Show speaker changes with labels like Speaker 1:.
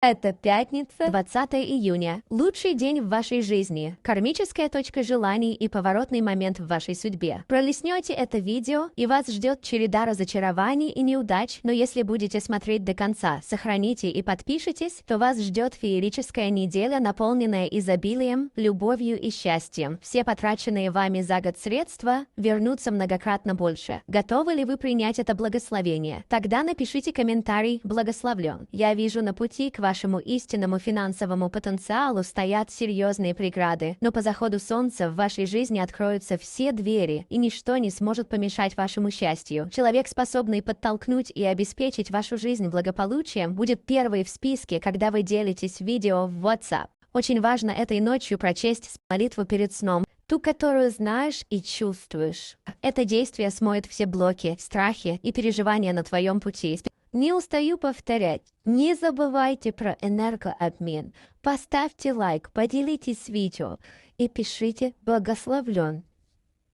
Speaker 1: Это пятница, 20 июня. Лучший день в вашей жизни. Кармическая точка желаний и поворотный момент в вашей судьбе. Пролистнете это видео, и вас ждет череда разочарований и неудач, но если будете смотреть до конца, сохраните и подпишитесь, то вас ждет феерическая неделя, наполненная изобилием, любовью и счастьем. Все потраченные вами за год средства вернутся многократно больше. Готовы ли вы принять это благословение? Тогда напишите комментарий «Благословлен». Я вижу на пути к вашему истинному финансовому потенциалу стоят серьезные преграды, но по заходу солнца в вашей жизни откроются все двери, и ничто не сможет помешать вашему счастью. Человек, способный подтолкнуть и обеспечить вашу жизнь благополучием, будет первый в списке, когда вы делитесь видео в WhatsApp. Очень важно этой ночью прочесть молитву перед сном, ту, которую знаешь и чувствуешь. Это действие смоет все блоки, страхи и переживания на твоем пути. Не устаю повторять, не забывайте про энергообмен. Поставьте лайк, поделитесь видео и пишите «Благословлен».